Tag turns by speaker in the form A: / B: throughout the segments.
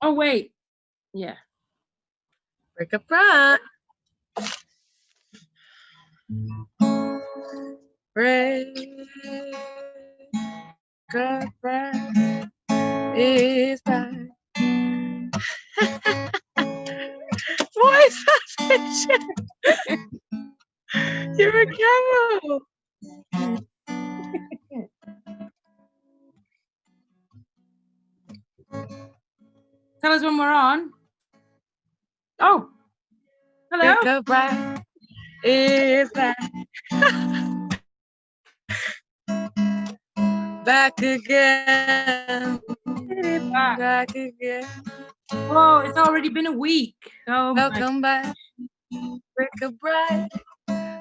A: Oh, wait. Yeah.
B: Bric Abundance. Bric Abundance is back. What is that picture? You're a camel.
A: Tell us when we're on. Oh, hello.
B: Bric Abundance is back. Back again. Back again.
A: Oh, it's already been a week. Oh,
B: welcome back. Bric Abundance.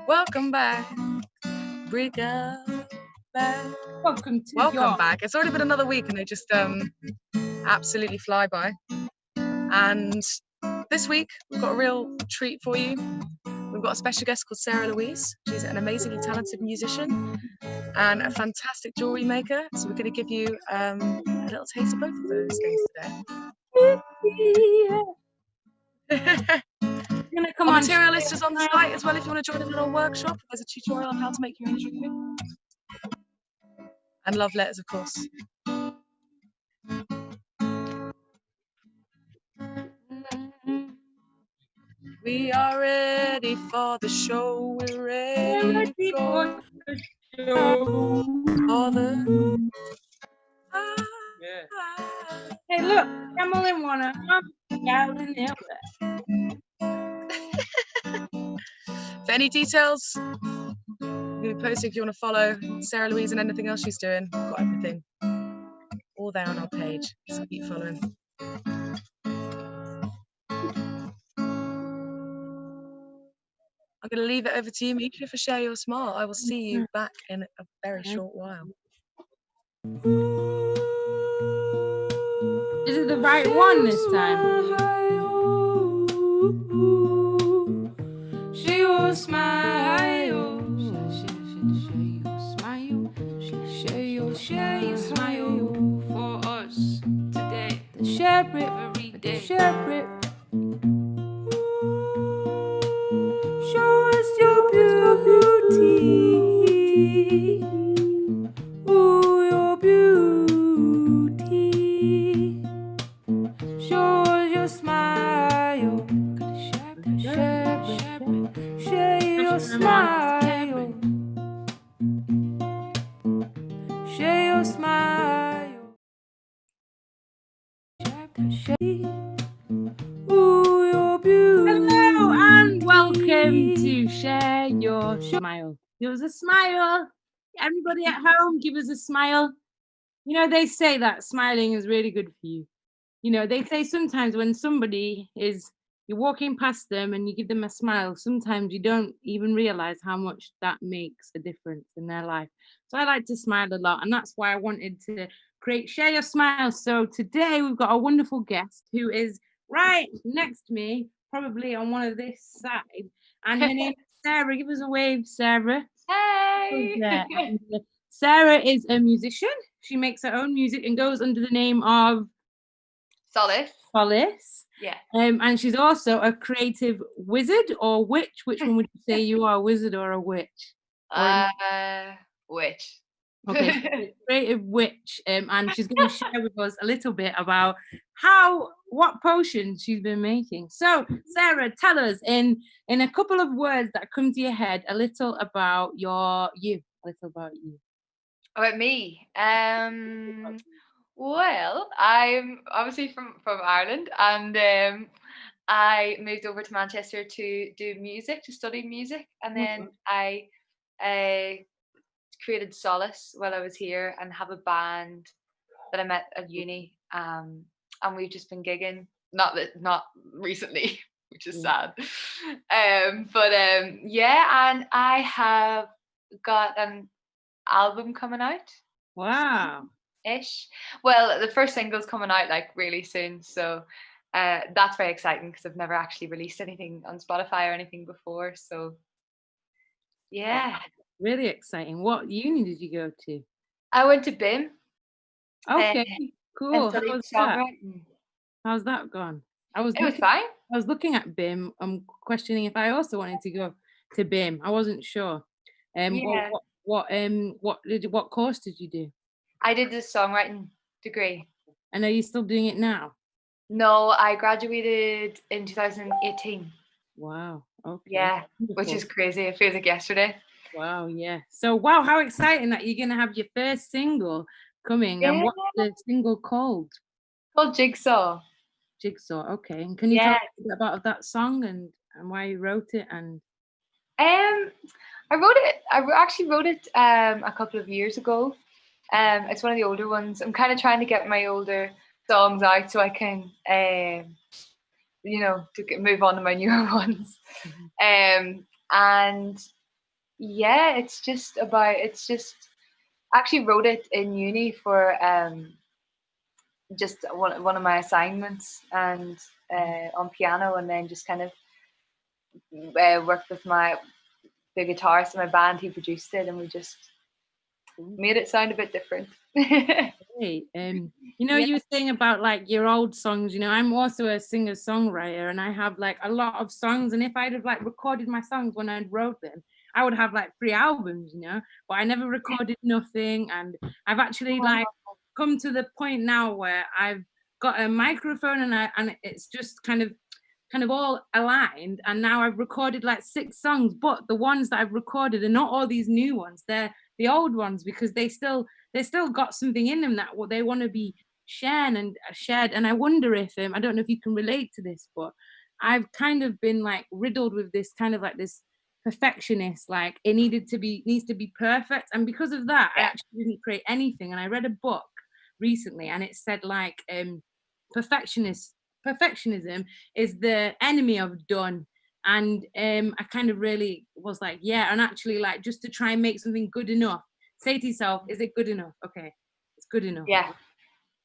B: Welcome back. Bric Abundance.
A: Welcome
B: back. It's already been another week and they just absolutely fly by. And this week we've got a real treat for you. We've got a special guest called Sarah Louise. She's an amazingly talented musician and a fantastic jewelry maker. So we're going to give you a little taste of both of those things today. Our material list is on the site as well if you want to join a little workshop. There's a tutorial on how to make your own jewelry. And love letters, of course. We are ready for the show. We're ready for the show. For the...
A: Hey, look, camel in one arm, cow in the other.
B: For any details, I'm going to be posting if you want to follow Sarah Louise and anything else she's doing. We've got everything all there on our page, so keep following. I'm going to leave it over to you, Mika, for Share Your Smile. I will see you back in a very short while.
A: Is it the right one this time?
C: She will smile. Share your smile for us today. Share it every day. Share it. Show us your beauty. Ooh, your beauty. Show us your smile. Share your smile. Share your smile. Ooh, your beauty.
A: Hello and welcome to Share Your Smile. Give us a smile. Everybody at home, give us a smile. You know, they say that smiling is really good for you. You know, they say sometimes when somebody is, you're walking past them and you give them a smile, sometimes you don't even realize how much that makes a difference in their life. So I like to smile a lot, and that's why I wanted to create Share Your Smile. So today we've got a wonderful guest who is right next to me, probably on one of this side, and her name is Sarah. Give us a wave, Sarah.
D: Hey!
A: Sarah is a musician. She makes her own music and goes under the name of
D: Solace.
A: Yeah. And she's also a creative wizard or witch. Which one would you say you are, a wizard or a witch?
D: Witch.
A: Okay, creative witch. And she's going to share with us a little bit about what potions she's been making. So, Sarah, tell us in a couple of words that come to your head a little about you.
D: About me. Well, I'm obviously from Ireland, and I moved over to Manchester to do music, to study music, and then I created Solace while I was here, and have a band that I met at uni, and we've just been gigging. Not recently, which is sad. Yeah, and I have got an album coming out.
A: Wow.
D: Ish. Well, the first single's coming out like really soon, so that's very exciting because I've never actually released anything on Spotify or anything before. So yeah,
A: really exciting. What uni did you go to?
D: I went to BIM.
A: Okay, cool.
D: And studied songwriting.
A: How's that gone? I was
D: It was
A: looking
D: fine.
A: I was looking at BIM. I'm questioning if I also wanted to go to BIM. I wasn't sure. Well,
D: Yeah.
A: what course did you do?
D: I did this songwriting degree.
A: And are you still doing it now?
D: No, I graduated in 2018.
A: Wow. Okay.
D: Yeah, which
A: Wonderful.
D: is crazy. It feels like yesterday.
A: Wow. Yeah. So wow, how exciting that you're gonna have your first single coming. And
D: Yeah,
A: what's the single called?
D: called Jigsaw.
A: Jigsaw. Okay. And can you tell
D: Yeah.
A: us a bit about that song and why you wrote it? And
D: Um, I wrote it. Actually wrote it a couple of years ago. It's one of the older ones. I'm kind of trying to get my older songs out so I can, move on to my newer ones. And yeah, it's just actually wrote it in uni for just one of my assignments and on piano, and then just kind of worked with the guitarist in my band. He produced it, and we just made it sound a bit different.
A: Great.
D: Yeah.
A: You were saying about like your old songs, I'm also a singer-songwriter and I have like a lot of songs. And if I'd have like recorded my songs when I wrote them, I would have like 3 albums, but I never recorded nothing. And I've actually like come to the point now where I've got a microphone and it's just kind of all aligned, and now I've recorded like 6 songs, but the ones that I've recorded are not all these new ones, they're the old ones, because they still got something in them that what they want to be shared. And I wonder if I don't know if you can relate to this, but I've kind of been like riddled with this kind of like this perfectionist, like it needs to be perfect, and because of that I
D: Yeah.
A: actually didn't create anything. And I read a book recently and it said like perfectionist perfectionism is the enemy of done. And I kind of really was like, yeah, and actually like just to try and make something good enough, say to yourself, is it good enough? Okay, it's good enough.
D: Yeah,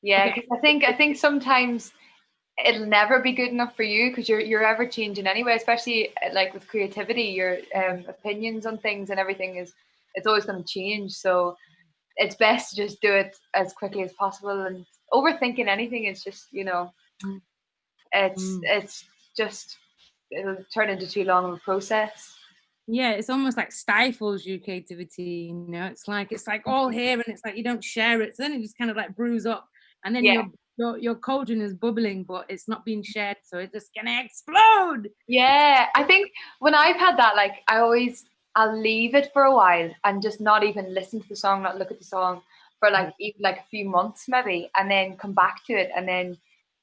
D: yeah.
A: Okay.
D: Because I think sometimes it'll never be good enough for you because you're ever changing anyway. Especially like with creativity, your opinions on things and everything it's always going to change. So it's best to just do it as quickly as possible. And overthinking anything is just
A: Mm,
D: it's
A: mm.
D: it's just it'll turn into too long of a process.
A: Yeah, it's almost like stifles your creativity, it's like all here and it's like you don't share it, so then it just kind of like brews up, and then
D: Yeah.
A: your cauldron is bubbling but it's not being shared, so it's just gonna explode.
D: Yeah, I think when I've had that, like I'll leave it for a while and just not even listen to the song, not look at the song for like even like a few months maybe, and then come back to it, and then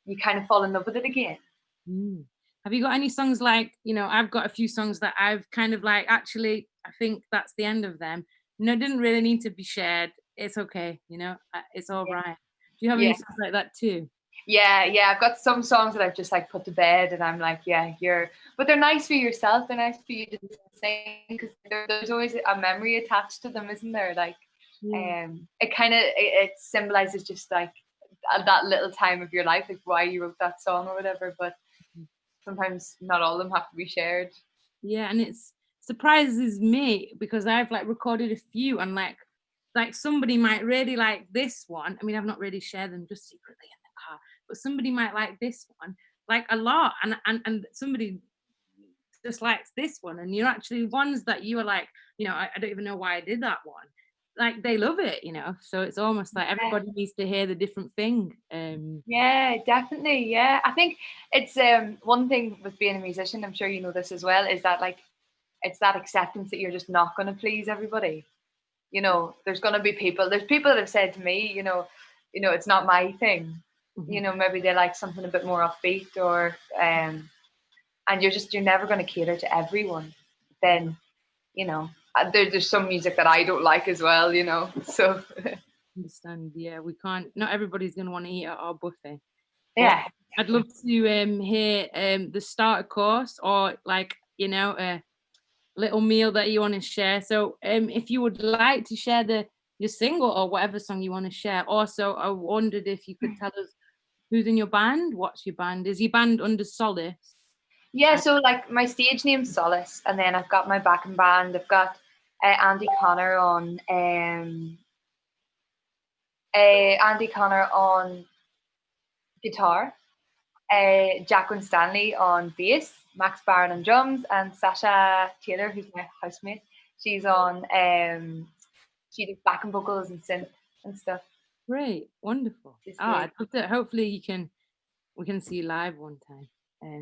D: you kind of fall in love with it again.
A: Mm. Have you got any songs like, I've got a few songs that I've kind of like, actually, I think that's the end of them. It didn't really need to be shared. It's okay, it's all
D: Yeah.
A: right. Do you have any
D: Yeah,
A: songs like that too?
D: yeah. I've got some songs that I've just like put to bed, and I'm like, yeah, but they're nice for yourself. They're nice for you to sing because there's always a memory attached to them, isn't there? Like,
A: Yeah.
D: it kind of it symbolizes just like that little time of your life, like why you wrote that song or whatever. But sometimes not all of them have to be shared.
A: Yeah, and it's surprises me because I've like recorded a few and like somebody might really like this one. I mean, I've not really shared them, just secretly in the car, but somebody might like this one like a lot, and somebody just likes this one, and you're actually ones that you are like, I don't even know why I did that one. Like they love it, so it's almost like
D: Yeah.
A: everybody needs to hear the different thing.
D: Yeah, definitely. Yeah, I think it's one thing with being a musician. I'm sure you know this as well. Is that like it's that acceptance that you're just not going to please everybody. There's going to be people. There's people that have said to me, it's not my thing.
A: Mhm.
D: Maybe they like something a bit more upbeat, or and you're never going to cater to everyone. Then there's some music that I don't like as well. So
A: Understand? Yeah, we can't. Not everybody's gonna want to eat at our buffet. But
D: yeah.
A: I'd love to hear the starter course, or like a little meal that you want to share. So if you would like to share your single or whatever song you want to share. Also, I wondered if you could tell us who's in your band. What's your band? Is your band under Solace?
D: Yeah, so like my stage name's Solace, and then I've got my backing band. I've got Andy Connor on guitar, Jacqueline Stanley on bass, Max Barron on drums, and Sasha Taylor, who's my housemate. She's on she does backing vocals and synth and stuff.
A: Great, wonderful.
D: She's
A: I'd
D: great.
A: love to. Hopefully, we can see you live one time.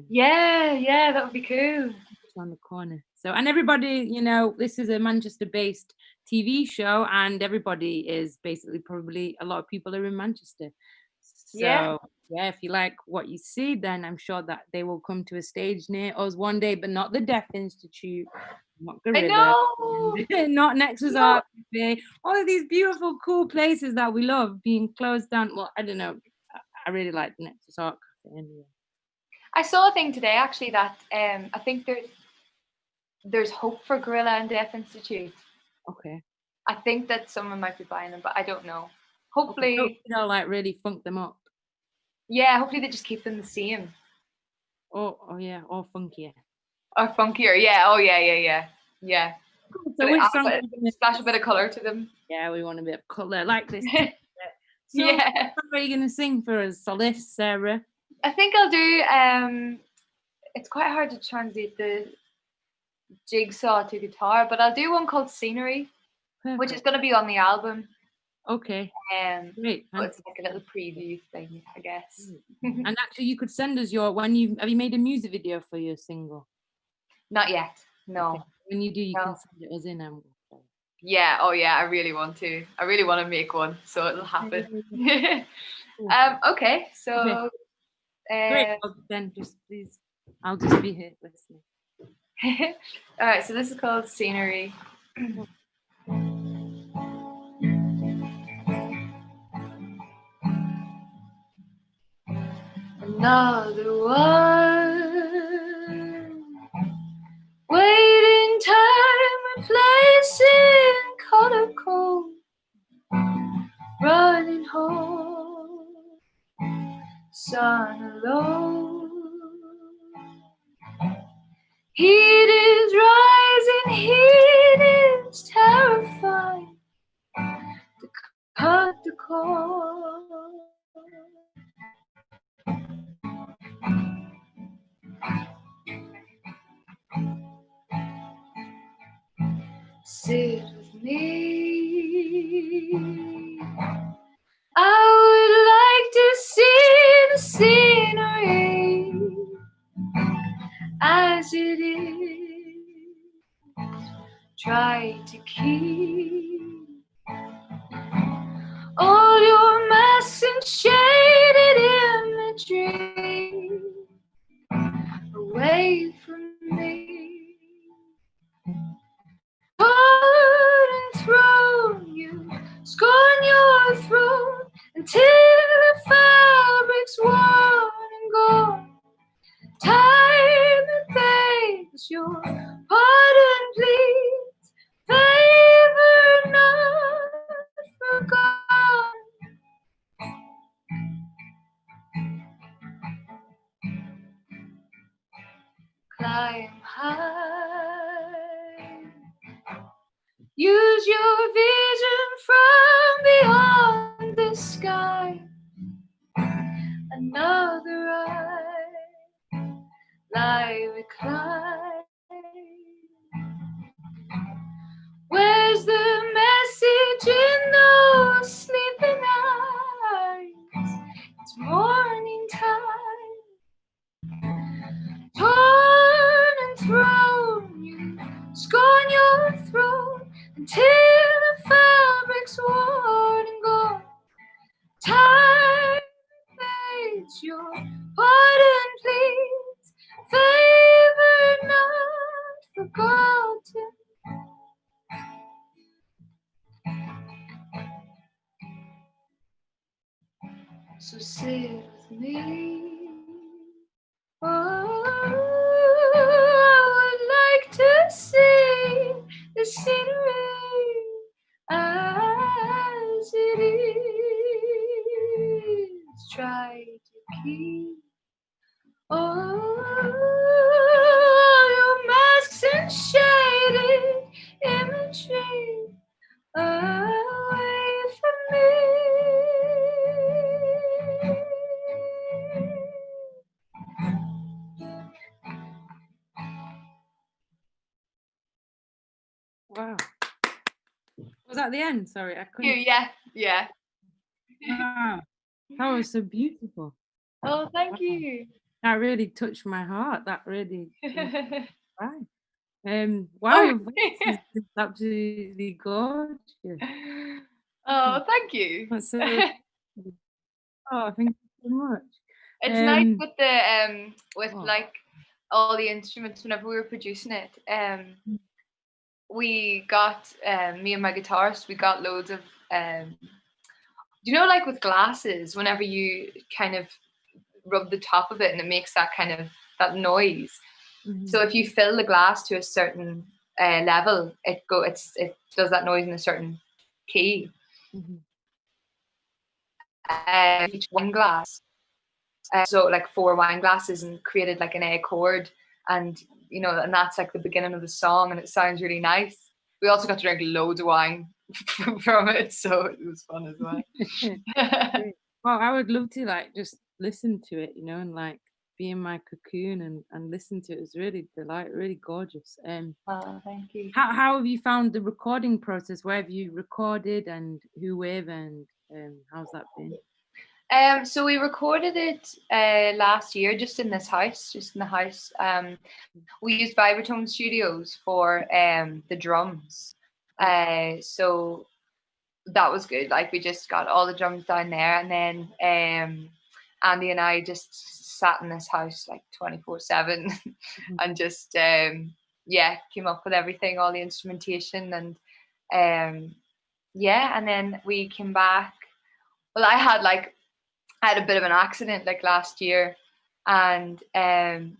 D: Yeah, that would be cool.
A: On the corner. So, and everybody, you know, this is a Manchester-based TV show, and everybody is basically probably a lot of people are in Manchester. So, yeah, if you like what you see, then I'm sure that they will come to a stage near us one day, but not the Deaf Institute, not
D: I
A: Gorilla,
D: know.
A: not Nexus
D: No.
A: Art Cafe, all of these beautiful, cool places that we love being closed down. Well, I don't know. I really like Nexus Art Cafe anyway.
D: I saw a thing today actually that I think there's hope for Gorilla and Deaf Institute.
A: Okay.
D: I think that someone might be buying them, but I don't know.
A: Okay.
D: Hopefully,
A: Hopefully they'll like really funk them up.
D: yeah, hopefully they just keep them the same.
A: Oh yeah, or funkier.
D: Or funkier, yeah. Oh yeah.
A: Cool. So
D: But
A: which
D: add
A: song?
D: splash a bit of colour to them.
A: Yeah, we want a bit of colour like this. So
D: Yeah.
A: what song are you gonna sing for us, Solace, Sarah?
D: I think I'll do it's quite hard to translate the jigsaw to guitar, but I'll do one called Scenery, which is gonna be on the album.
A: Okay. Great.
D: So it's like a little preview thing, I guess.
A: And actually you could send us your have you made a music video for your single?
D: Not yet. No.
A: Okay. When you do, you can send it us in and we'll play.
D: Yeah, oh yeah, I really want to. I really want to make one, so it'll happen. Okay, so
A: great. Then just please, I'll just be here listening.
D: all right, so this is called Scenery. Another one, waiting time, replacing color code, running home, sun alone. Heat is rising, heat is terrifying to cut the cord. Sit with me. I would like to see the scenery as it is. Try to keep all your masks and shaded imagery away from me. And thrown you, scorn your throne until the fabric's worn and gone. Time and begs your pardon, please. Favor not forgone. Climb high. Use your vision from beyond the sky. Another eye, lie recline. Where's the message in those sleeping eyes? It's morning time. Torn and thrown, you scorn your throne until the fabric's worn and gone. Time fades, your pardon, please. Favor not forgotten. So sit with me. Oh, I would like to see the scenery as it is. Try to keep all your masks and shaded imagery away from me.
A: Was that the end? Sorry, I couldn't.
D: Yeah.
A: Wow, that was so beautiful.
D: Oh, thank you.
A: That really touched my heart. That really. Right. Wow,
D: Oh,
A: your voice is just absolutely gorgeous.
D: oh, thank you.
A: That's so. Oh, thank you so much.
D: It's nice with the
A: Oh.
D: like all the instruments. Whenever we were producing it, we got me and my guitarist. We got loads of you know, like with glasses, whenever you kind of rub the top of it and it makes that kind of that noise. So if you fill the glass to a certain level, it does that noise in a certain key. Each wine glass, so like 4 wine glasses, and created like an A chord, and you know, and that's like the beginning of the song, and it sounds really nice. We also got to drink loads of wine from it, so it was fun as well.
A: Well, I would love to like just listen to it, you know, and like be in my cocoon and listen to it. It was really really gorgeous.
D: Oh, thank you.
A: How have you found the recording process? Where have you recorded and who with, and how's that been?
D: So we recorded it last year, just in the house. We used Vibertone Studios for the drums. So that was good. Like, we just got all the drums down there, and then Andy and I just sat in this house like 24/7 and just came up with everything, all the instrumentation, and and then we came back. Well, I had a bit of an accident like last year, and I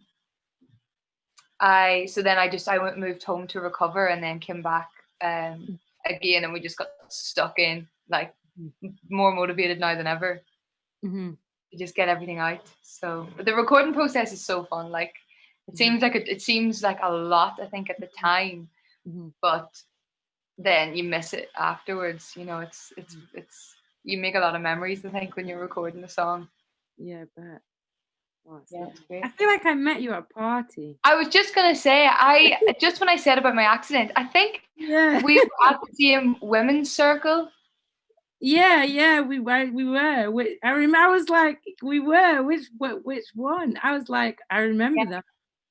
D: moved home to recover, and then came back again, and we just got stuck in, like, more motivated now than ever to just get everything out. So the recording process is so fun. Like, it seems like a lot, I think, at the time, but then you miss it afterwards. You know, it's you make a lot of memories, I think, when you're recording a song.
A: Yeah, I bet. Oh,
D: it's great.
A: I feel like I met you at a party.
D: I was just gonna say, just when I said about my accident, I think we were at the same women's circle.
A: Yeah, we were. I remember. I was like, we were. Which one? I was like, I remember that.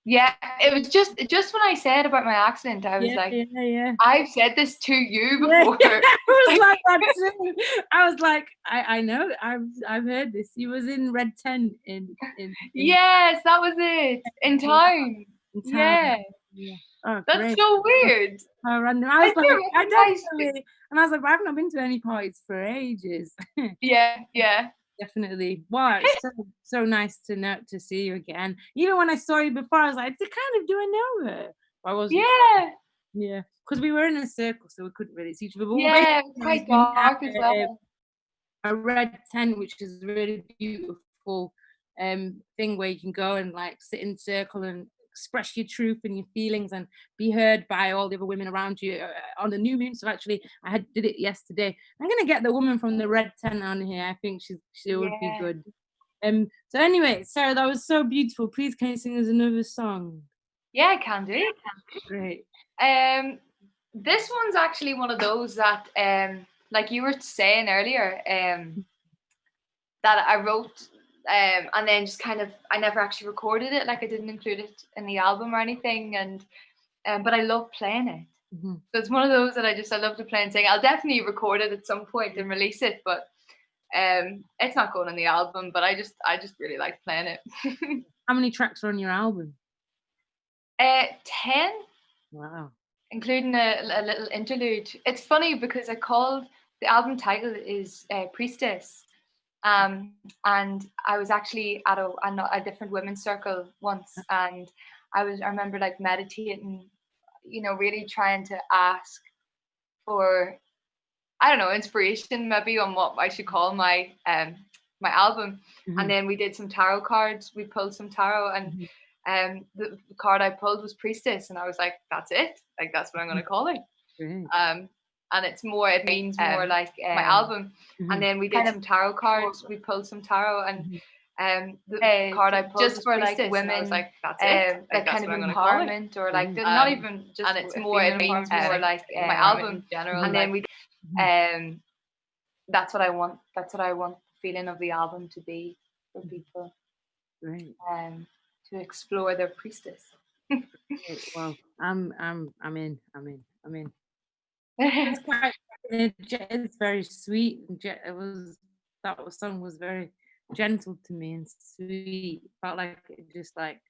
D: Yeah, it was just when I said about my accident, I was like, I've said this to you before.
A: I was like that too. I was like, I know, I've heard this. He was in Red Tent in
D: Yes, that was it. In town. Yeah.
A: Oh,
D: that's
A: great.
D: so weird.
A: How random. I was like, I definitely, and I was like, I've not been to any parties for ages.
D: Yeah.
A: Definitely. Wow, it's so nice to see you again. Even when I saw you before, I was like, do I know her? I wasn't. Yeah, because we were in a circle, so we couldn't really see each other. But
D: yeah, quite dark as well.
A: A Red Tent, which is a really beautiful thing where you can go and like sit in circle and express your truth and your feelings and be heard by all the other women around you on the new moon. So actually, I did it yesterday. I'm gonna get the woman from the Red Tent on here. I think she would be good. So anyway, Sarah, that was so beautiful. Please, can you sing us another song?
D: Yeah, I can do.
A: Great.
D: This one's actually one of those that like you were saying earlier, that I wrote, and then just kind of, I never actually recorded it. Like, I didn't include it in the album or anything, and but I love playing it. So it's one of those that I love to play and sing. I'll definitely record it at some point and release it, but it's not going on the album. But I just really like playing it.
A: How many tracks are on your album?
D: 10.
A: Wow.
D: Including a little interlude. It's funny because the album title is Priestess. And I was actually at a different women's circle once, and I remember like meditating, you know, really trying to ask for, I don't know, inspiration maybe on what I should call my album. And then we did some tarot cards. We pulled some tarot, and the card I pulled was Priestess, and I was like, that's it. Like, that's what I'm going to call it. And it means more like my album. And then we did some tarot cards. We pulled some tarot, and the card I pulled just for like women. I was like, that's it. Like, kind of empowerment, or like not even just. And it's more. It means more like my album in general. And then we That's what I want. That's what I want the feeling of the album to be for people.
A: Great.
D: To explore their priestess.
A: Great. Well, I'm in. It's quite. It's very sweet. That song was very gentle to me and sweet. Felt like it just like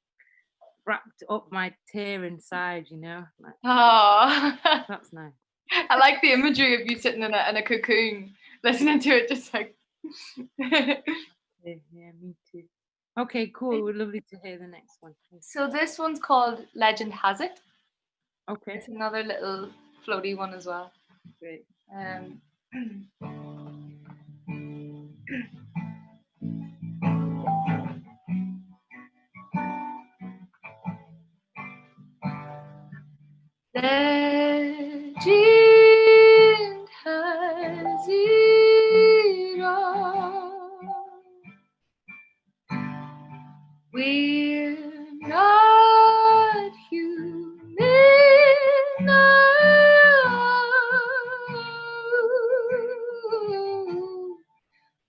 A: wrapped up my tear inside. Like,
D: Oh,
A: that's nice.
D: I like the imagery of you sitting in a cocoon, listening to it, just like.
A: Yeah, me too. Okay, cool. We're lovely to hear the next one.
D: So this one's called Legend Has It.
A: Okay,
D: It's another little floaty one as well.
A: great.
D: Legend has it all. We're not human.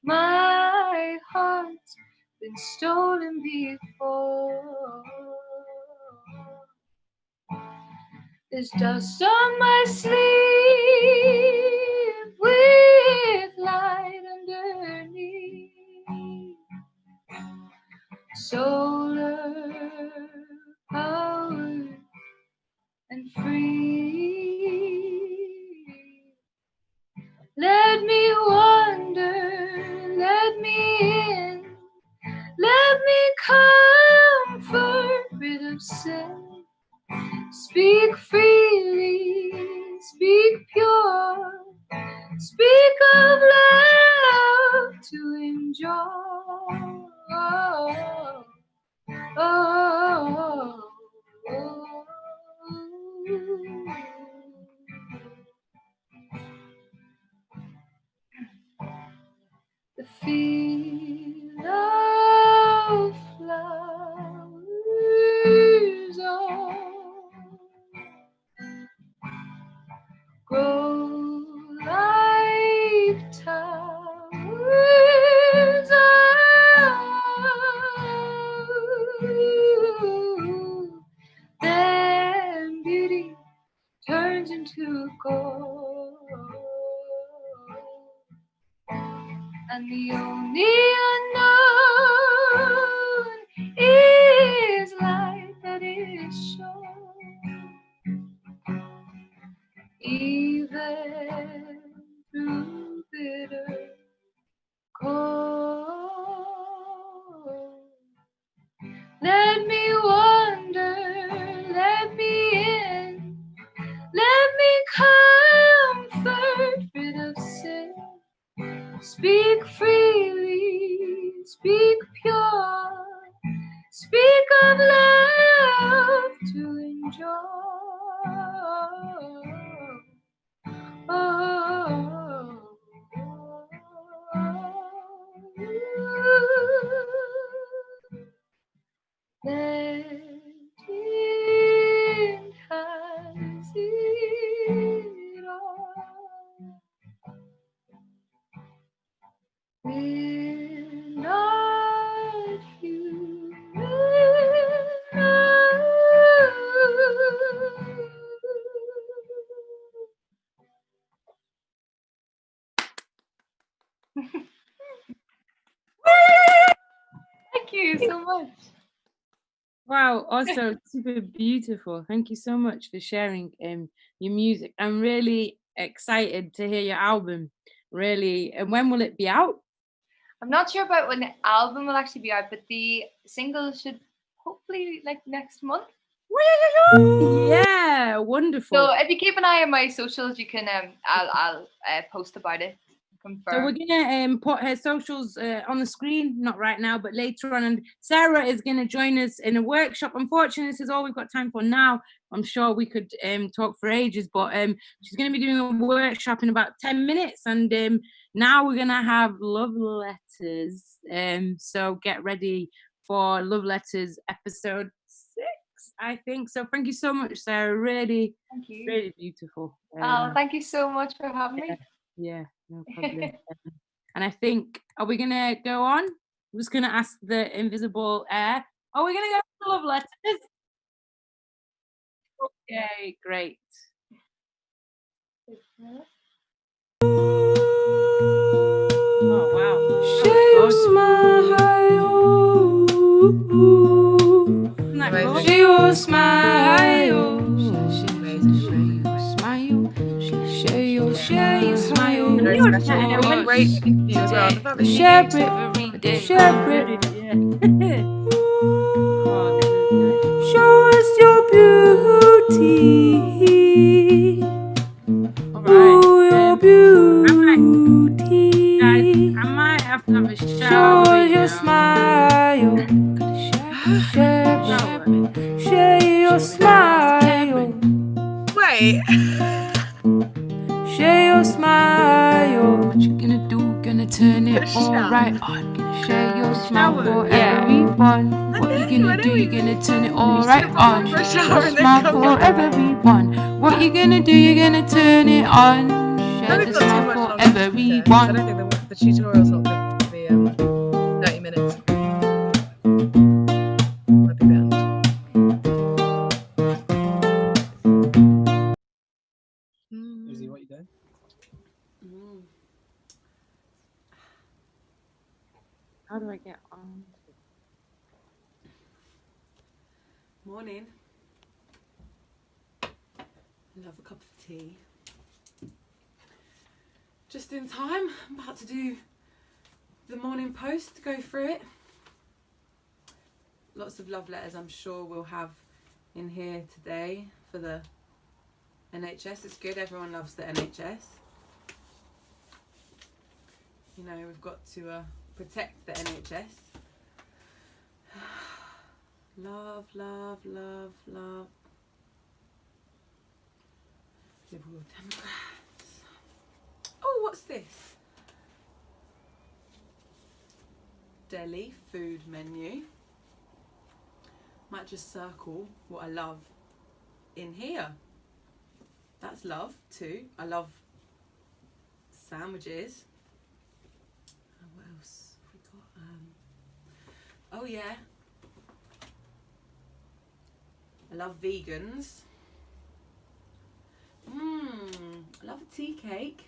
D: My heart's been stolen before. There's dust on my sleeve with light underneath. Solar powered and free. Let me wander, let me in, let me comfort rid of sin. Speak freely, speak pure, speak of love to enjoy. The feel of flowers grow like towers then beauty turns into gold. And the only unknown is light that is shown, even through bitter cold. Let me wander, let me in, let me comfort rid of sin. Speak freely, speak pure, speak of love to enjoy. Legend has it all. We're not human. Thank you so much.
A: Wow, also super beautiful. Thank you so much for sharing your music. I'm really excited to hear your album. Really, and when will it be out?
D: I'm not sure about when the album will actually be out, but the single should hopefully like next month.
A: Yeah, wonderful.
D: So if you keep an eye on my socials, you can I'll post about it. Confirm.
A: So we're gonna put her socials on the screen, not right now, but later on. And Sarah is gonna join us in a workshop. Unfortunately, this is all we've got time for now. I'm sure we could talk for ages, but she's gonna be doing a workshop in about 10 minutes. And now we're gonna have love letters. So get ready for love letters episode 6. I think so. Thank you so much, Sarah. Really,
D: Thank you.
A: really beautiful.
D: Oh, thank you so much for having me.
A: Yeah, no problem. And I think, are we gonna go on? I'm just gonna ask the invisible air. Are we gonna go to love letters? Okay, great. Oh wow.
C: Share your smile.
A: Isn't that
B: Amazing.
A: good?
C: Share your smile.
B: Amazing.
C: Share your smile.
B: Very
A: You
B: special.
A: were-
B: What a great interview as well. The fact that she
C: Share
B: gave
C: it. Share it.
A: Yeah. Oh, this is nice.
C: Show us your beauty.
A: All right.
C: Your beauty.
A: Guys, I might have to have a
C: Show
A: shower.
C: us
A: You
C: your
A: know.
C: smile. Share your smile.
B: Wait.
C: Share your smile. What you gonna do? Gonna turn it all
B: Shower.
C: right on. Gonna share your smile
A: Shower,
C: for
A: yeah.
C: everyone. What you
B: I
C: gonna
B: know
C: do?
B: we-
C: You're gonna turn it all
B: should
C: right
B: have gone
C: on.
B: for a shower
C: Your
B: and then
C: smile
B: come
C: for
B: back.
C: everyone. What you gonna do? You're gonna turn it on.
B: No,
C: Share
B: we've
C: the
B: got too
C: smile
B: much
C: for
B: longer to prepare, 'cause I
C: everyone.
B: don't think the tutorial's not going to be 30 minutes. Might be the end.
E: Izzy, what you doing?
A: How do I get on?
C: Morning. Love a cup of tea. Just in time. I'm about to do the morning post to go through it. Lots of love letters I'm sure we'll have in here today for the NHS. It's good, everyone loves the NHS. You know, we've got to protect the NHS. Love, love, love, love. Liberal Democrats. Oh, what's this? Delhi food menu. Might just circle what I love in here. That's love too. I love sandwiches. What else have we got? Oh yeah. I love vegans. I love a tea cake.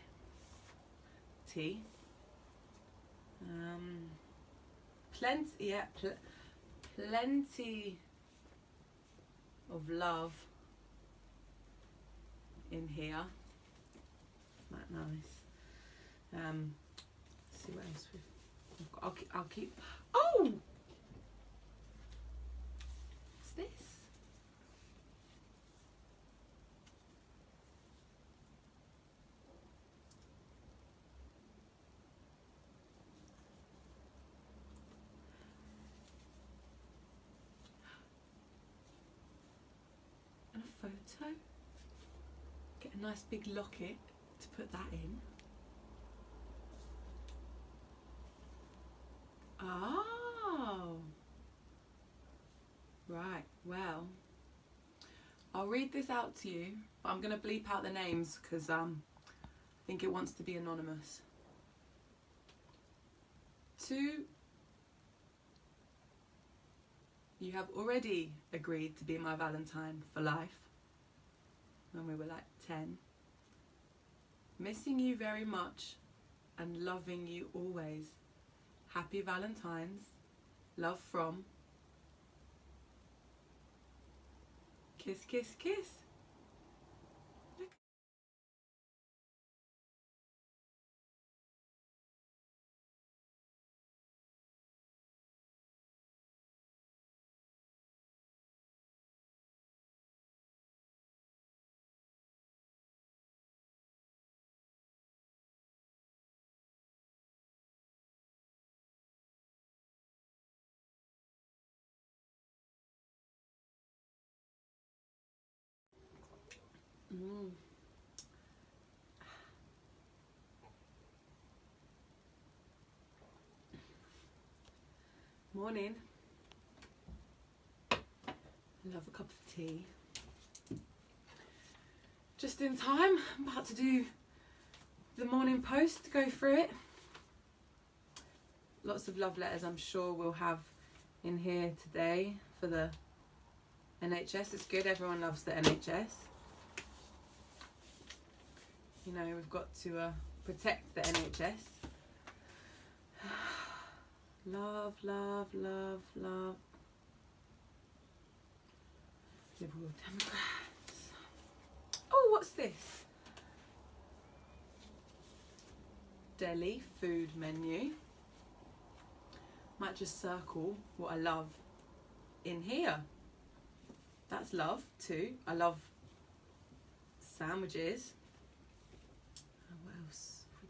C: Tea. Plenty of love in here. That nice. Let's see what else we've got. I'll keep. Oh, what's this? And a photo. Get a nice big locket to put that in. Oh. Right, well, I'll read this out to you, but I'm going to bleep out the names because I think it wants to be anonymous. To you have already agreed to be my Valentine for life when we were like 10. Missing you very much and loving you always. Happy Valentine's. Love from. Kiss, kiss, kiss. Morning. I love a cup of tea. Just in time, I'm about to do the morning post, to go through it. Lots of love letters I'm sure we'll have in here today for the NHS. It's good, everyone loves the NHS. You know, we've got to protect the NHS. Love, love, love, love. Liberal Democrats. Oh, what's this? Delhi food menu. Might just circle what I love in here. That's love too. I love sandwiches. What else have we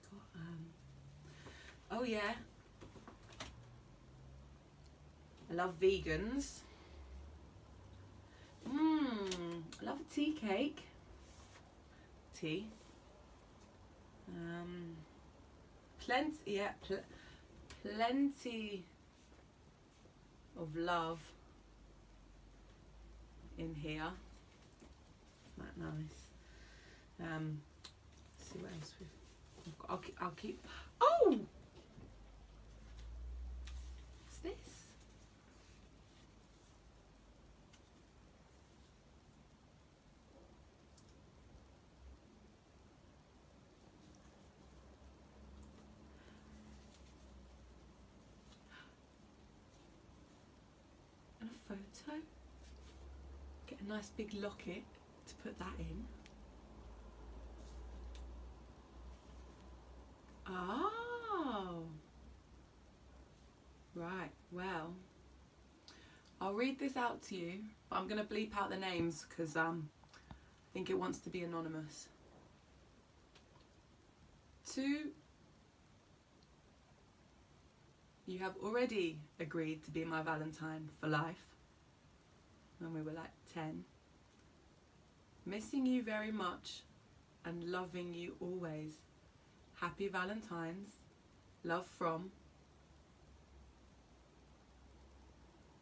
C: got? Oh yeah. I love vegans. I love a tea cake. Tea. Plenty, yeah, plenty of love in here. Isn't that nice? See what else we've got. I'll keep. Oh, what's this? And a photo. Get a nice big locket to put that in. Oh, right, well, I'll read this out to you, but I'm going to bleep out the names because I think it wants to be anonymous. To, you have already agreed to be my Valentine for life when we were like 10. Missing you very much and loving you always. Happy Valentine's. Love from.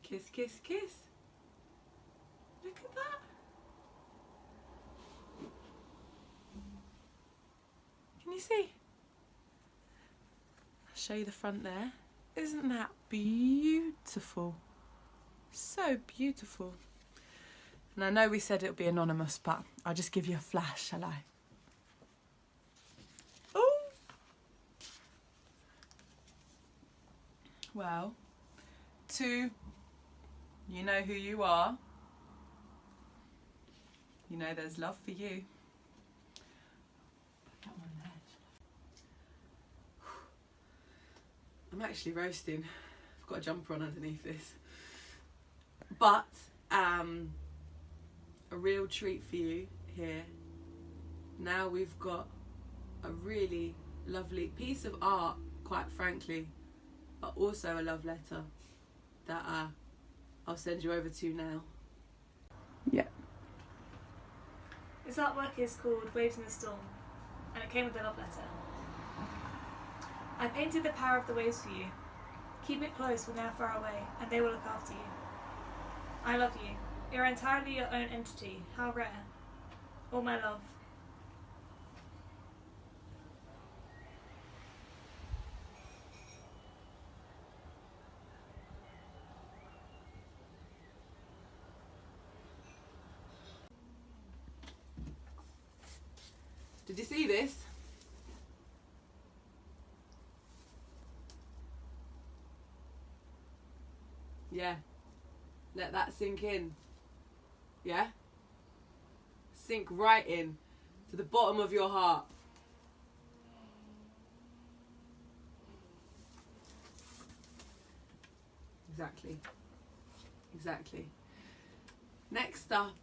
C: Kiss, kiss, kiss. Look at that. Can you see? I'll show you the front there. Isn't that beautiful? So beautiful. And I know we said it would be anonymous, but I'll just give you a flash, shall I? Oh! Well, to, you know who you are. You know there's love for you. Put that one there. I'm actually roasting. I've got a jumper on underneath this. But a real treat for you here. Now we've got a really lovely piece of art, quite frankly, but also a love letter that I'll send you over to now. Yeah.
E: This artwork is called Waves in the Storm, and it came with a love letter. I painted the power of the waves for you. Keep it close when they are far away, and they will look after you. I love you. You're entirely your own entity. How rare. All my love.
C: Did you see this? Yeah. Let that sink in. Yeah? Sink right in to the bottom of your heart. Exactly. Exactly. Next up,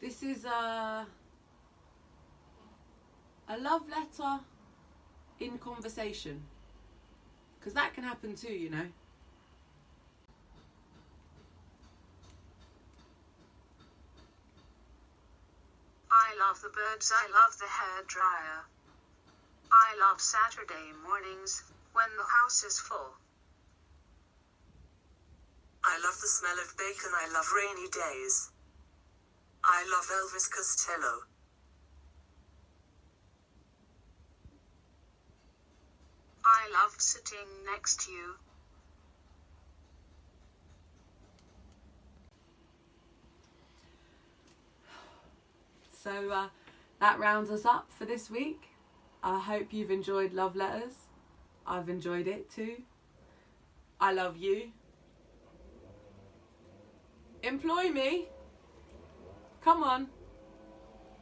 C: this is a love letter in conversation. Because that can happen too, you know.
F: I love the birds, I love the hairdryer. I love Saturday mornings, when the house is full. I love the smell of bacon. I love rainy days. I love Elvis Costello. I love sitting next to you.
C: So that rounds us up for this week. I hope you've enjoyed Love Letters. I've enjoyed it too. I love you. Employ me. Come on.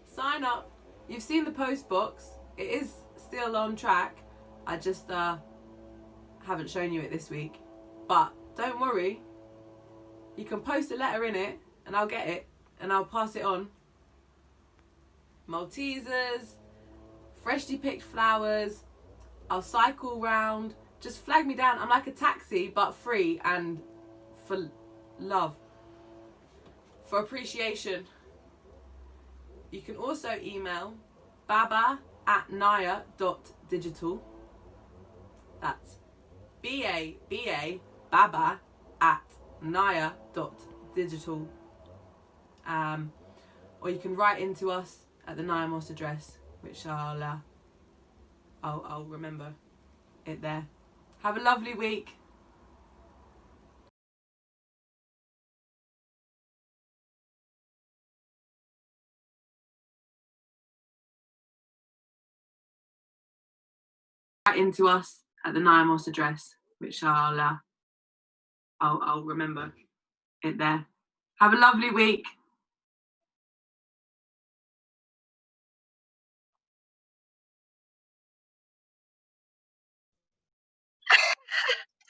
C: Sign up. You've seen the post box. It is still on track. I just haven't shown you it this week. But don't worry. You can post a letter in it and I'll get it and I'll pass it on. Maltesers, freshly picked flowers. I'll cycle round. Just flag me down. I'm like a taxi, but free and for love, for appreciation. You can also email baba@naya.digital. That's BABA baba@naya.digital. Or you can write into us at the Naya Moss address, which I'll remember it there. Have a lovely week. Write into us at the Naya Moss address, which I'll remember it there. Have a lovely week.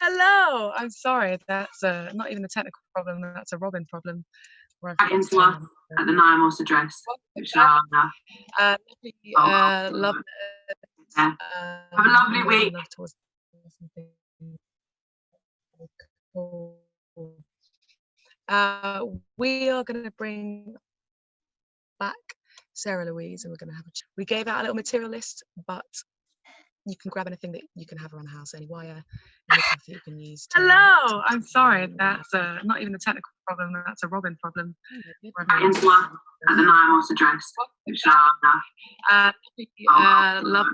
B: Hello. I'm sorry. That's not even a technical problem. That's a Robin problem.
C: Write into us at the Naya Moss address, which I'll
B: love.
C: Have a lovely week.
B: We are going to bring back Sarah Louise and we're going to have a chat. We gave out a little material list, but you can grab anything that you can have around the house, any wire, any coffee you can use. Hello, I'm sorry, that's not even a technical problem, that's a Robin problem.
C: Write into us at the Naya Moss address, which I'll
B: love.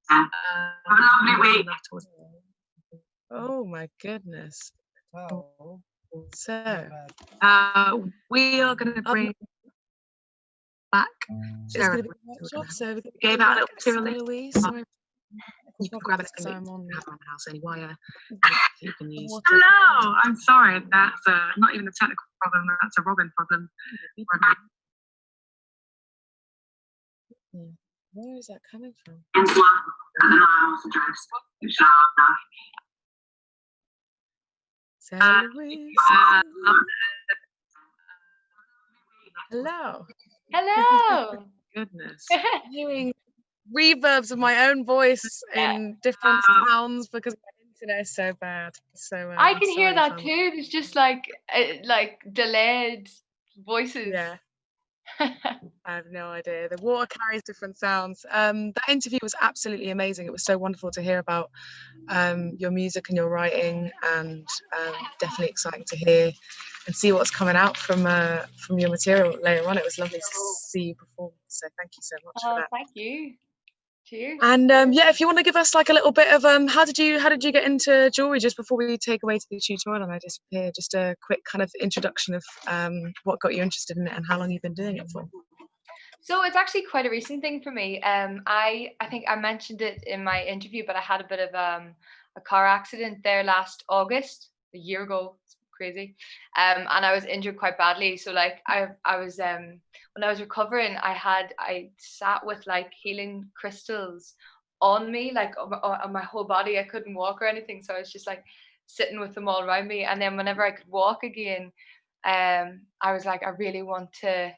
C: Have a lovely week.
B: Oh my goodness. So, we are going to bring back Sarah. So we gave out a little material list. You can grab anything that you have around the house, any wire you can use. Hello, I'm sorry, that's not even a technical problem, that's a Robin problem. Where is that coming from?
C: Into us at the Naya Moss address, which I'll
B: Sarah Louise. Hello.
D: Hello.
B: Goodness. Hearing reverbs of my own voice in different sounds because my internet is so bad. So
D: I can hear that too. It's just like delayed voices.
B: Yeah. I have no idea. The water carries different sounds. That interview was absolutely amazing. It was so wonderful to hear about your music and your writing, and definitely exciting to hear and see what's coming out from your material later on. It was lovely to see you perform. So thank you so much for that.
D: Thank you. Cheers.
B: And yeah, if you want to give us like a little bit of how did you get into jewelry, just before we take away to the tutorial and I disappear, just a quick kind of introduction of what got you interested in it and how long you've been doing it for.
D: So it's actually quite a recent thing for me. I think I mentioned it in my interview, but I had a bit of a car accident there last August, a year ago. It's crazy. And I was injured quite badly. So like I was when I was recovering, I sat with like healing crystals on me, like on my whole body. I couldn't walk or anything, so I was just like sitting with them all around me. And then whenever I could walk again, I was like, I really want to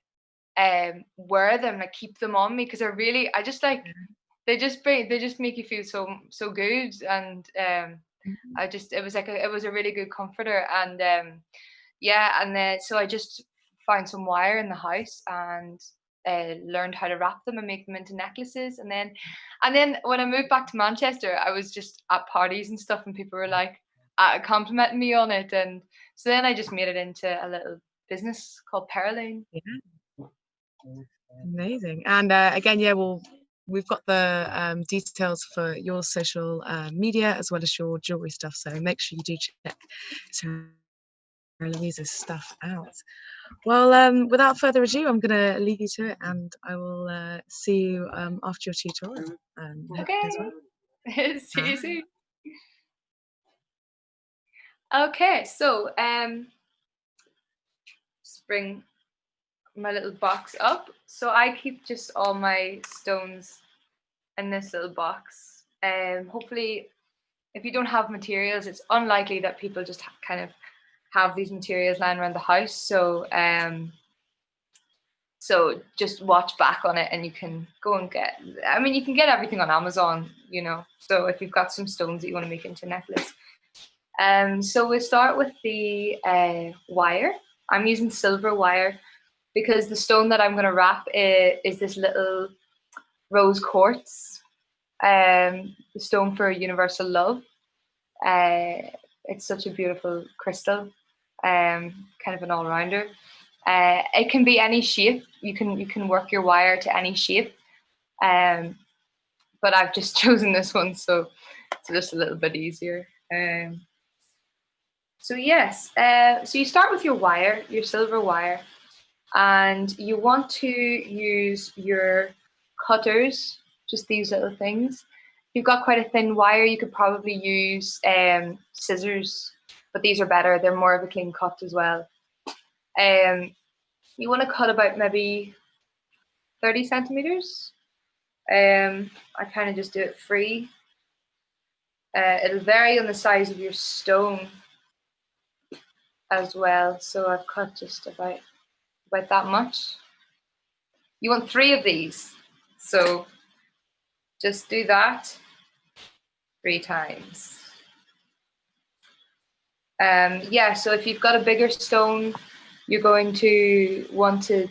D: wear them, like keep them on me, because I just like they just make you feel so good. And it was a really good comforter. And so I just found some wire in the house and learned how to wrap them and make them into necklaces. And then when I moved back to Manchester, I was just at parties and stuff, and people were like, complimenting me on it, and so then I just made it into a little business called Perlane.
B: Yeah. Amazing. And again, yeah, we've got the details for your social media as well as your jewelry stuff. So make sure you do check Sarah Louise's stuff out. Well, without further ado, I'm going to leave you to it, and I will see you after your tutorial. Hope it goes well.
D: See you soon. Okay, so just bring my little box up. So I keep just all my stones in this little box. Hopefully, if you don't have materials, it's unlikely that people just kind of have these materials lying around the house. So so just watch back on it, and you can go and get. I mean, you can get everything on Amazon, you know. So if you've got some stones that you want to make into a necklace. So we'll start with the wire. I'm using silver wire because the stone that I'm going to wrap is this little rose quartz, the stone for universal love. It's such a beautiful crystal, kind of an all-rounder. It can be any shape. You can work your wire to any shape, but I've just chosen this one, so it's just a little bit easier. So yes, so you start with your wire, your silver wire, and you want to use your cutters, just these little things. If you've got quite a thin wire, you could probably use scissors, but these are better. They're more of a clean cut as well. You want to cut about maybe 30 centimeters. I kind of just do it free. It'll vary on the size of your stone as well. So I've cut just about that much. You want 3 of these. So just do that 3 times. Yeah, so if you've got a bigger stone, you're going to want to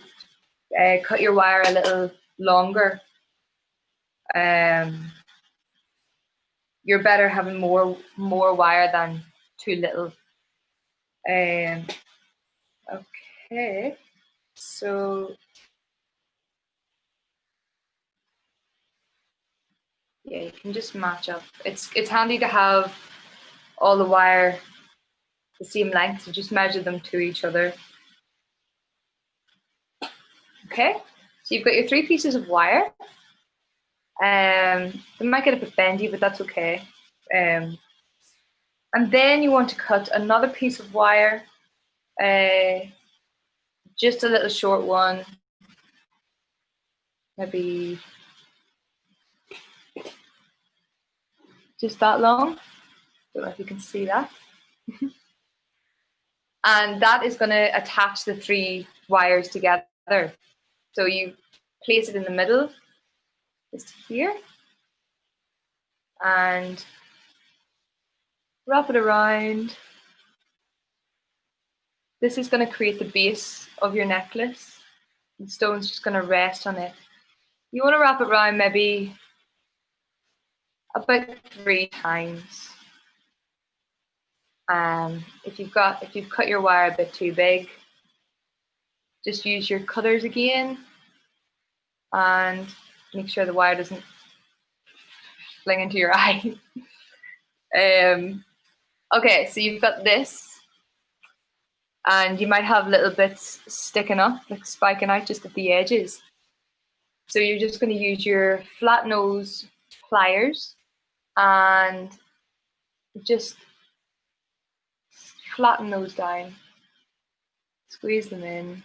D: cut your wire a little longer. You're better having more wire than too little. Okay, so yeah, you can just match up. It's handy to have all the wire the same length, so just measure them to each other. Okay, so you've got your 3 pieces of wire. They might get a bit bendy, but that's okay. And then you want to cut another piece of wire, just a little short one, maybe just that long. Don't know if you can see that. And that is going to attach the 3 wires together. So you place it in the middle, just here, and wrap it around. This is going to create the base of your necklace. The stone's just going to rest on it. You want to wrap it around maybe about 3 times. If you've cut your wire a bit too big, just use your cutters again and make sure the wire doesn't fling into your eye. Okay, so you've got this, and you might have little bits sticking up, like spiking out just at the edges. So you're just going to use your flat nose pliers and just flatten those down, squeeze them in.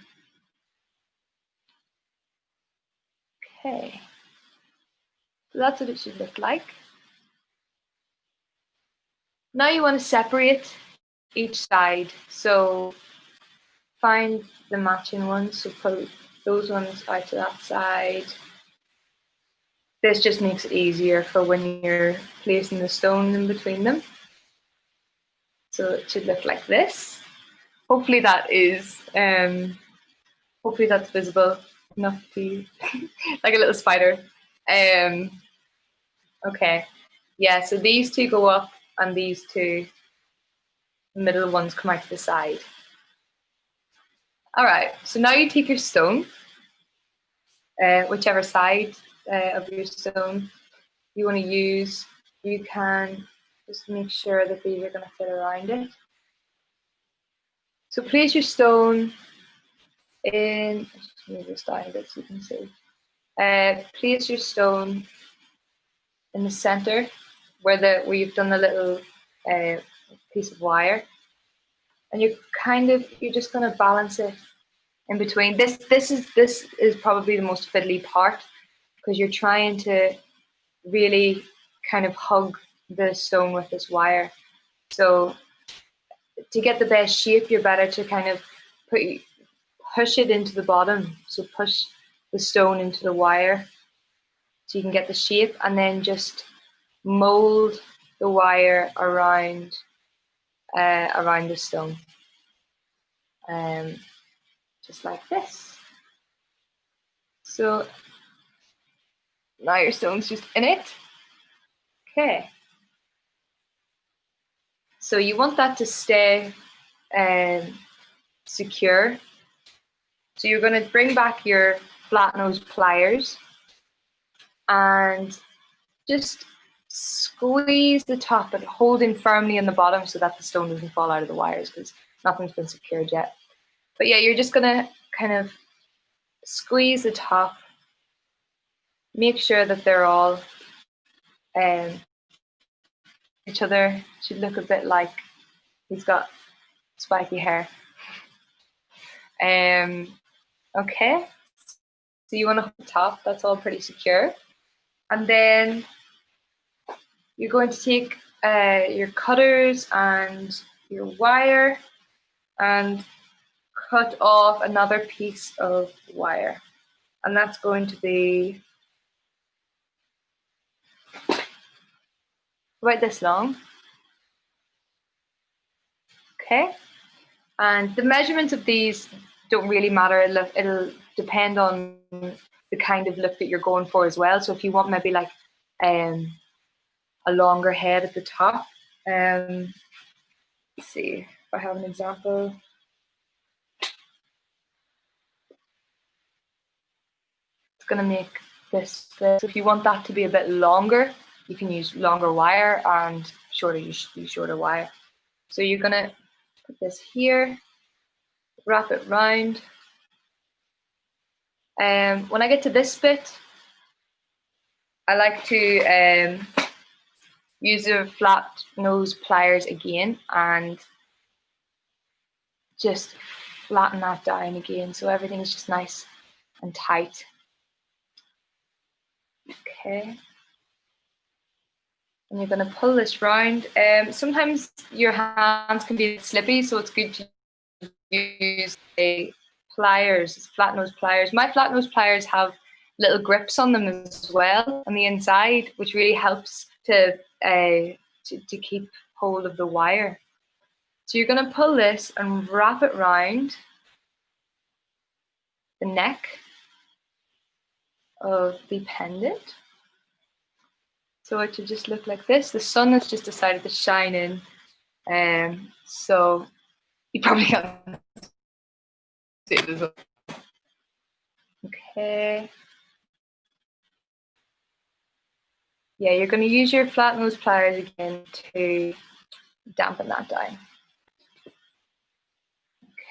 D: Okay, so that's what it should look like. Now you want to separate each side. So find the matching ones, so put those ones out to that side. This just makes it easier for when you're placing the stone in between them. So it should look like this. Hopefully that is, hopefully that's visible enough to, like a little spider. Okay, yeah, so these 2 go up and these 2 middle ones come out to the side. All right, so now you take your stone, whichever side of your stone you want to use. You can just make sure that these are going to fit around it. So place your stone in, just move this down a bit so you can see. Place your stone in the center where you've done the little piece of wire, and you're just going to balance it in between. This is probably the most fiddly part, because you're trying to really kind of hug the stone with this wire. So to get the best shape, you're better to kind of push it into the bottom. So push the stone into the wire so you can get the shape, and then just mold the wire around the stone, just like this. So now your stone's just in it. Okay. So you want that to stay secure. So you're going to bring back your flat nose pliers and just squeeze the top, but holding firmly in the bottom so that the stone doesn't fall out of the wires, because nothing's been secured yet. But yeah, you're just going to kind of squeeze the top, make sure that they're all each other. Should look a bit like he's got spiky hair. Okay, so you want to hold the top, that's all pretty secure. And then you're going to take your cutters and your wire and cut off another piece of wire. And that's going to be about this long. Okay, and the measurements of these don't really matter. It'll depend on the kind of look that you're going for as well. So if you want maybe like a longer head at the top, let's see if I have an example. It's going to make this. So if you want that to be a bit longer, you can use longer wire, and shorter, you should use shorter wire. So you're going to put this here, wrap it round. When I get to this bit, I like to use the flat nose pliers again and just flatten that down again so everything is just nice and tight. Okay. And you're going to pull this round. Sometimes your hands can be slippy, so it's good to use pliers, flat nose pliers. My flat nose pliers have little grips on them as well on the inside, which really helps to keep hold of the wire. So you're going to pull this and wrap it round the neck of the pendant. So it should just look like this. The sun has just decided to shine in, so you probably can't see it as well. Okay. Yeah, you're going to use your flat nose pliers again to dampen that down.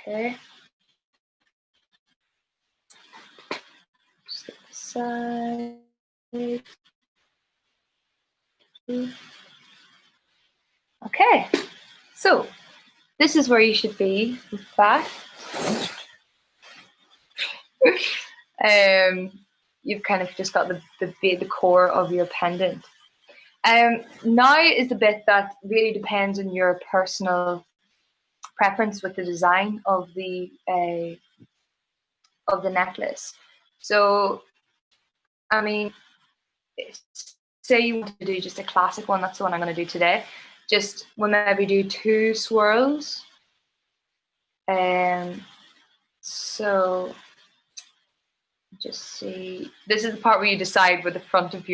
D: Okay. Just get the side. Okay, so this is where you should be with that. You've kind of just got the core of your pendant. Now is the bit that really depends on your personal preference with the design of the necklace. So, I mean, say you want to do just a classic one, that's the one I'm going to do today. Just we'll maybe do 2 swirls. So just see, this is the part where you decide where the front of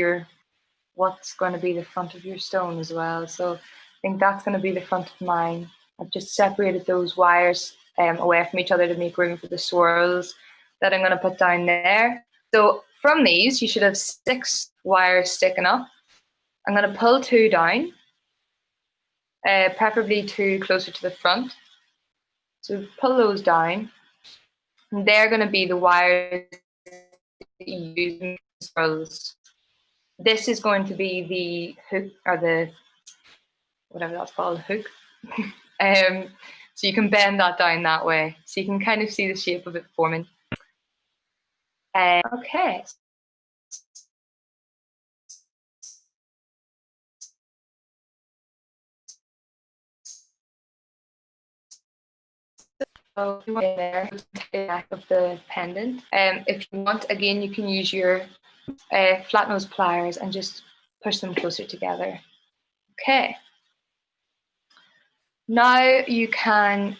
D: what's going to be the front of your stone as well. So I think that's going to be the front of mine. I've just separated those wires away from each other to make room for the swirls that I'm going to put down there. So from these, you should have 6 wires sticking up. I'm going to pull 2 down, preferably 2 closer to the front. So pull those down, and they're going to be the wires that you use in the swirls. This is going to be the hook, or the, whatever that's called, hook. So you can bend that down that way. So you can kind of see the shape of it forming. Okay. So there, the neck of the pendant. If you want, again, you can use your flat nose pliers and just push them closer together. Okay. Now you can,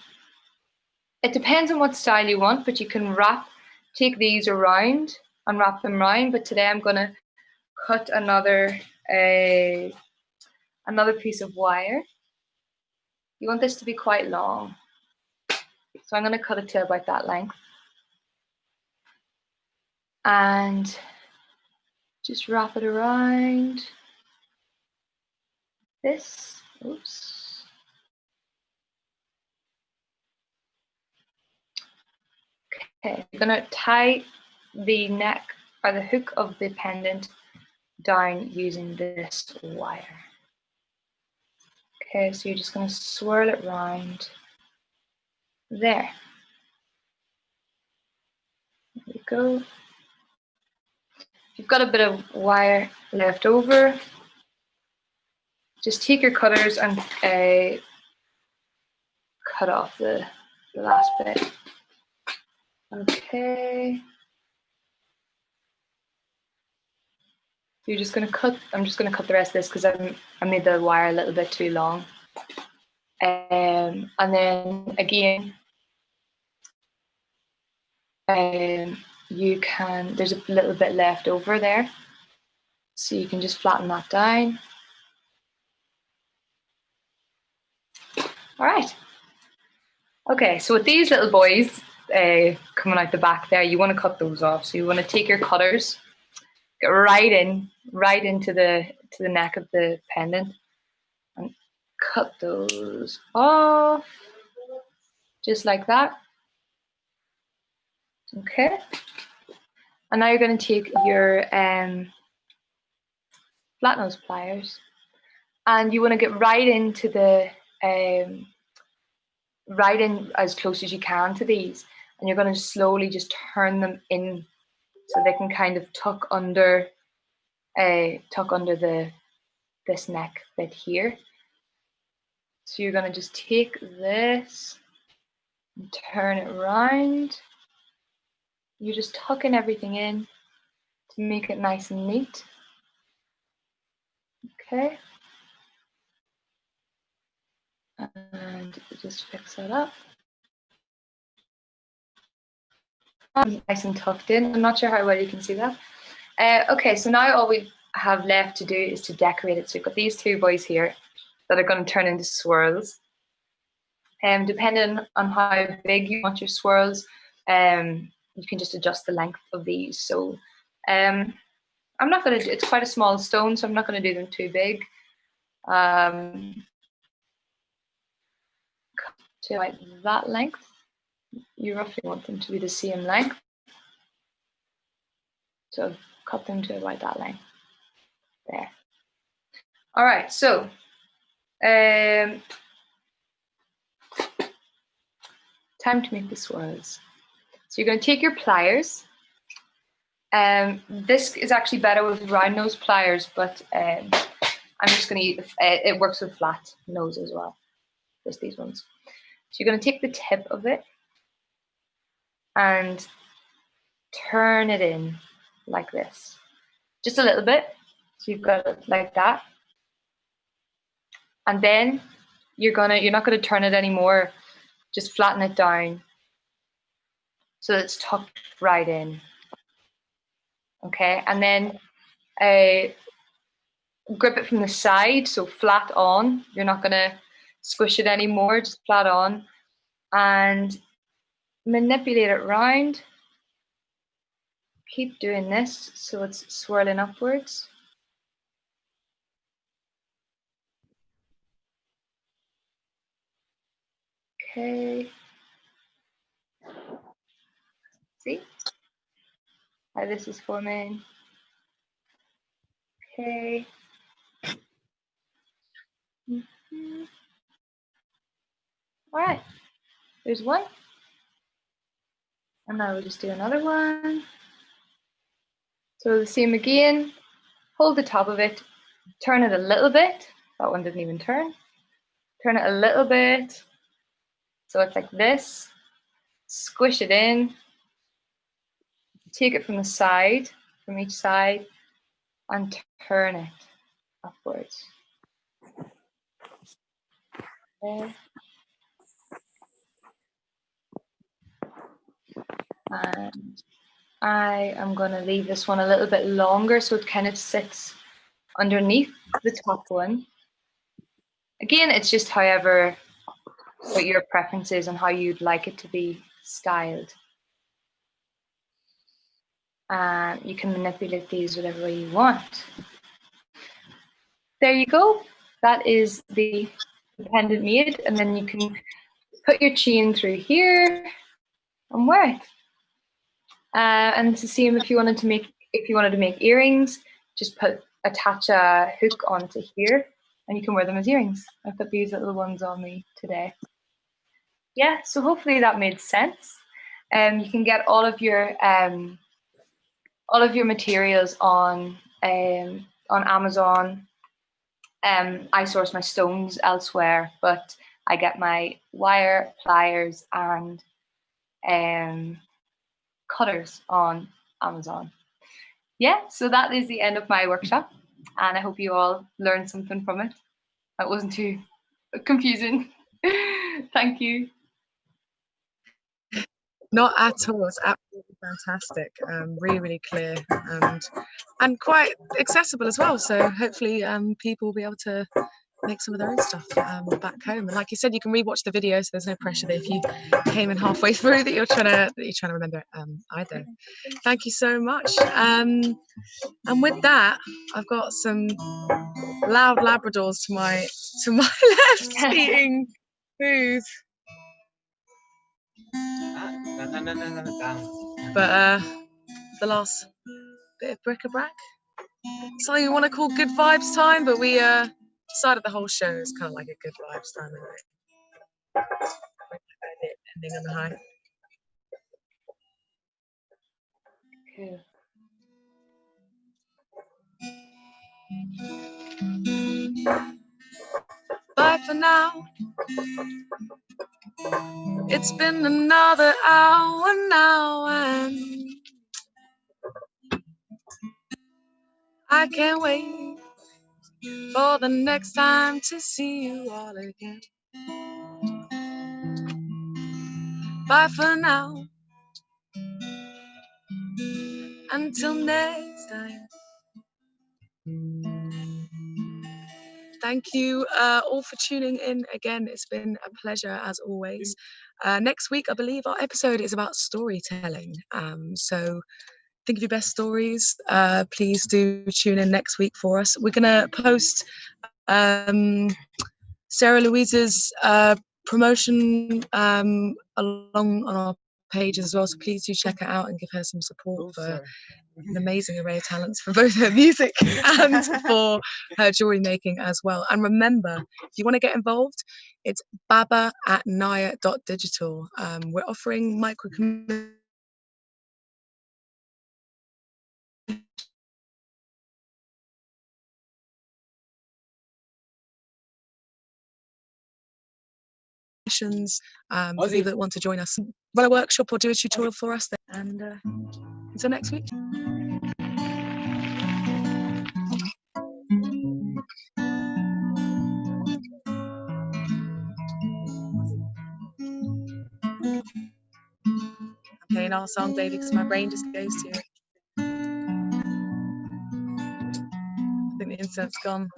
D: it depends on what style you want, but you can take these around and wrap them around. But today I'm going to cut another piece of wire. You want this to be quite long. So I'm going to cut it to about that length. And just wrap it around this. Oops. Okay, you're going to tie the neck or the hook of the pendant down using this wire. Okay, so you're just going to swirl it round there. There we go. If you've got a bit of wire left over, just take your cutters and cut off the last bit. Okay. You're just going to cut, I'm just going to cut the rest of this because I made the wire a little bit too long. And then again, you can, there's a little bit left over there. So you can just flatten that down. All right. Okay, so with these little boys coming out the back there, you want to cut those off. So you want to take your cutters, get right into the neck of the pendant, and cut those off, just like that. Okay. And now you're going to take your flat nose pliers, and you want to get right into the right in as close as you can to these, and you're going to slowly just turn them in so they can kind of tuck under this neck bit here. So you're going to just take this and turn it around. You're just tucking everything in to make it nice and neat. Okay. And just fix that up. Nice and tucked in. I'm not sure how well you can see that. Okay, so now all we have left to do is to decorate it. So we've got these 2 boys here that are going to turn into swirls. Depending on how big you want your swirls, you can just adjust the length of these. So I'm not going to, it's quite a small stone, so I'm not going to do them too big. To like that length, you roughly want them to be the same length. So cut them to about that length. There. All right, so time to make the swirls. So you're going to take your pliers. This is actually better with round nose pliers, but I'm just going to use, it works with flat nose as well, just these ones. So you're going to take the tip of it and turn it in like this, just a little bit. So you've got it like that, and then you're not going to turn it anymore. Just flatten it down so that it's tucked right in. Okay, and then grip it from the side, so flat on. You're not going to squish it anymore, just flat on, and manipulate it round. Keep doing this so it's swirling upwards. Okay. See how this is forming? Okay. All right, there's one. And now we'll just do another one. So the same again, hold the top of it, turn it a little bit. That one didn't even turn. Turn it a little bit. So it's like this. Squish it in. Take it from the side, from each side, and turn it upwards. Okay. And I am going to leave this one a little bit longer so it kind of sits underneath the top one. Again, it's just however what your preference is and how you'd like it to be styled. You can manipulate these whatever way you want. There you go. That is the independent maid, and then you can put your chain through here and wear it. And it's the same if you wanted to make earrings. Just attach a hook onto here, and you can wear them as earrings. I put these little ones on me today. Yeah, so hopefully that made sense. You can get all of your materials on Amazon. I source my stones elsewhere, but I get my wire, pliers, and cutters on Amazon. Yeah, so that is the end of my workshop, and I hope you all learned something from it. That wasn't too confusing. Thank you.
B: Not at all. It's absolutely fantastic. Really, really clear and quite accessible as well. So hopefully people will be able to make some of their own stuff back home. And like you said, you can rewatch the video, so there's no pressure that if you came in halfway through that you're trying to remember it either. Thank you so much. And with that, I've got some loud Labradors to my left eating food. But the last bit of bric-a-brac, something we want to call good vibes time, but we decided the whole show is kind of like a good vibes time, anyway. Ending on the high.
D: Cool.
B: Bye for now. It's been another hour now, and I can't wait for the next time to see you all again. Bye for now. Until next time. Thank you all for tuning in again. It's been a pleasure as always. Next week, I believe our episode is about storytelling. So think of your best stories. Please do tune in next week for us. We're going to post Sarah Louise's promotion along on our page as well. So please do check it out and give her some support for an amazing array of talents for both her music and for her jewelry making as well. And remember, if you want to get involved, it's baba@naya.digital. We're offering micro commissions for people that want to join us, run a workshop or do a tutorial for us. And until next week. I'm playing our song, baby, because my brain just goes to it. I think the incense gone.